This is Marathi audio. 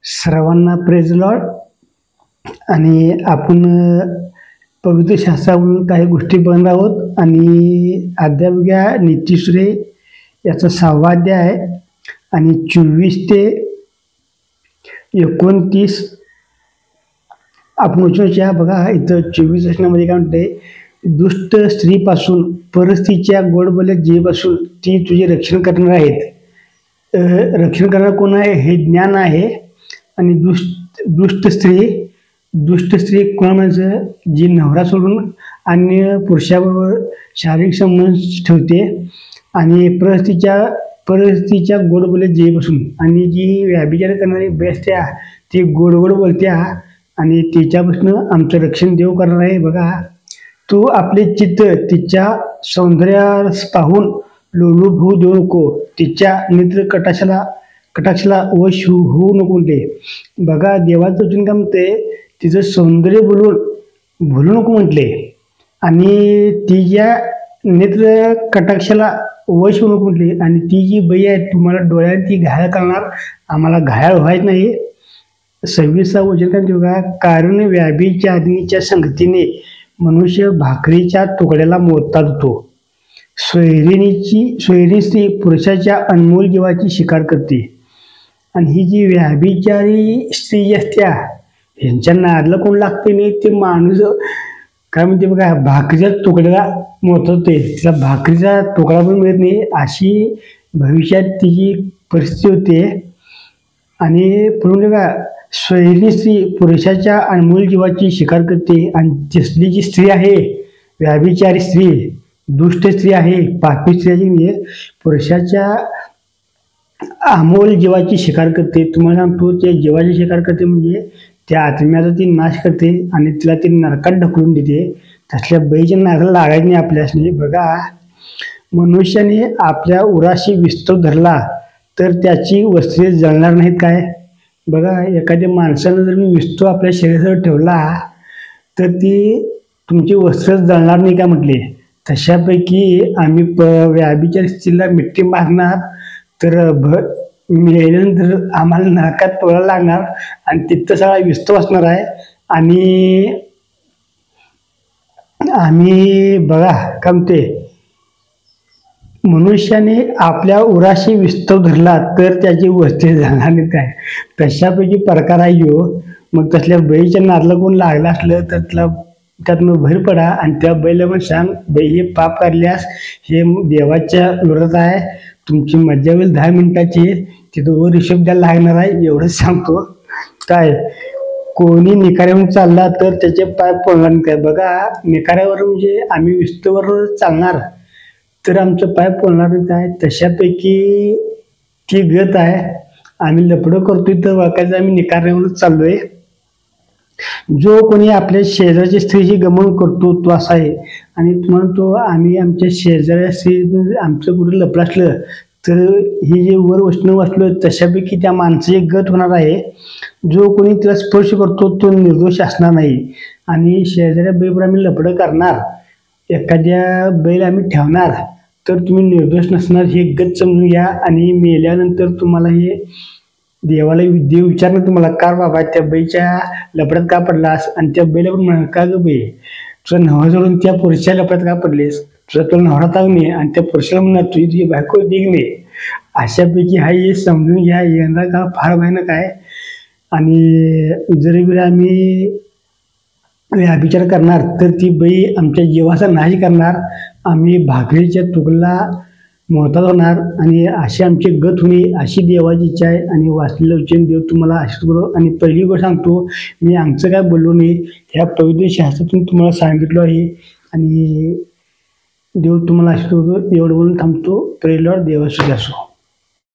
सर्वांना प्रेज लॉर्ड. आणि आपण पवित्र शास्त्रावरून काही गोष्टी बघणार आहोत. आणि अध्याय नीतिसूत्रे याचा 6वा अध्याय आहे आणि 24 ते 29 आपण वचनाच्या बघा. इथं 24 वचनामध्ये काय म्हणते, दुष्ट स्त्रीपासून परिस्थितीच्या गोडबोले जेपासून ती तुझे रक्षण करणार आहेत. रक्षण करणार कोण आहे? हे ज्ञान आहे. आणि दुष्ट स्त्री कोण म्हणजे जी नवरा सोडून अन्य पुरुषाबरोबर शारीरिक संबंध ठेवते आणि परिस्थितीच्या गोड बोले जेपासून, आणि जी व्याभिचार करणारी बेस्त्या ती गोड बोलत्या आणि तिच्यापासून आमचं रक्षण देव करणार आहे. बघा, तू आपले चित्त तिच्या सौंदर्यास पाहून लोलूप होऊ देऊ नको, तिच्या नेत्र कटाक्षाला वश होऊ नको म्हटले. बघा, देवाचं वचन काय म्हणते, तिचं सौंदर्य भुलू नको म्हटले आणि तिच्या नेत्र कटाक्षाला वश होऊ नको म्हटले. आणि ती जी बाई आहे तुम्हाला डोळ्यात ती घायाळ करणार, आम्हाला घायाळ व्हायचं नाही. 26 वचन काय म्हणते बघा, कारण व्याभिचारिणीच्या संगतीने मनुष्य भाकरीच्या तुकड्याला मोडतात होतो. सोयरी स्त्री पुरुषाच्या अनमोल जीवाची शिकार करते. आणि ही जी व्याभिचारी स्त्री जी असत्या ह्यांच्या नादला कोण लागते नाही, ते माणूस काय म्हणते बघा, भाकरीच्या तुकड्याला मोडतात होते. तिला भाकरीचा तुकडा पण मिळत नाही, अशी भविष्यात तिची परिस्थिती होते. आणि पुढे बघा, सोयरी स्त्री पुरुषाच्या अनमोल जीवाची शिकार करते. आणि तिसरी जी स्त्री आहे व्याभिचारी स्त्री, दुष्ट स्त्री आहे, पापी स्त्री आहे, पुरुषाच्या अमोल जीवाची शिकार करते. तुम्हाला सांगतो, ते जीवाची शिकार करते म्हणजे त्या आत्म्याचा ती नाश करते आणि तिला ती नरकात ढकलून देते. तसल्या बाईच्या नादाला लागायचं नाही आपल्यासनी. बघा, मनुष्याने आपल्या उराशी विस्तव धरला तर त्याची वस्त्रे जळणार नाहीत काय? बघा, एखाद्या माणसानं जर मी विस्तव आपल्या शरीरावर ठेवला तर ती तुमची वस्त्र जळणार नाही का म्हटले. तशापैकी आम्ही व्याभिचारी स्त्रीला मिठी मारणार तर मेल्यानंतर आम्हाला नरकात पडायला लागणार आणि तिथं सगळा विस्तव असणार आहे. आणि आम्ही बघा काय म्हणते, मनुष्याने आपल्या उराशी विस्तव धरला तर त्याची वस्त्रे जाणार नाही काय? तशापैकी प्रकार आहे ह्यो. मग तसल्या बैच्या नादला कोण लागला असलं तर त्यातनं बाहेर पडा आणि त्या बैला पण सांग, बाई हे पाप करल्यास हे देवाच्या विरोधात आहे, तुमची मज्जा होईल 10 मिनिटाची, तिथं वर हिशोब द्यायला लागणार आहे. एवढंच सांगतो. काय कोणी निखाऱ्यावरून चालला तर त्याचे पाय पडणार नाही काय? बघा, निखाऱ्यावर म्हणजे आम्ही विस्तवर चालणार तर आमचं पाय पडणार नाही काय? तशापैकी ती गत आहे. आम्ही लपडं करतोय तर वाकायचं आम्ही निखाऱ्यावरच चाललोय. जो कोणी आपल्या शेजारच्या स्त्रीची गमन करतो तो असा आहे. आणि तुम्हाला तो आम्ही आमच्या शेजाऱ्या स्त्री आमचं कुठं लपलं असलं तर हे जे वर वचन वाचलं तशापैकी त्या माणसाची गत होणार आहे. जो कोणी तिला स्पर्श करतो तो निर्दोष असणार नाही. आणि शेजाऱ्या बैवर आम्ही लपडं करणार, एखाद्या बैल आम्ही ठेवणार तर तुम्ही निर्दोष नसणार हे गत समजून घ्या. आणि मेल्यानंतर तुम्हाला हे देवाला देव विचारणार तुम्हाला, का बाबा त्या बाईच्या लपड्यात का पडलास? आणि त्या बाईला पण म्हणा, का ग बाई तुझा नवरा जोडून त्या पुरुषाच्या लपड्यात का पडलेस? तुला नवरा तागणे आणि त्या पुरुषाला म्हणणार तुझी बायको दिगणे. अशापैकी हा हे समजून घ्या. येणार का फार भयानक आहे. आणि जरी आम्ही व्याभिचार करणार तर ती बाई आमच्या जीवाचा नाश करणार, आम्ही भाकरीच्या तुकडला मोहताज होणार आणि अशी आमची गत होणे अशी देवाची इच्छा आहे. आणि वाचलेलं वचन देव तुम्हाला आशीर्वाद करो. आणि पहिली गोष्ट सांगतो, मी आमचं काय बोललो नाही, ह्या पवित्र शास्त्रातून तुम्हाला सांगितलं आहे. आणि देव तुम्हाला आशीर्वाद करो. एवढं बोलून थांबतो. Praise Lord. देवाची असो.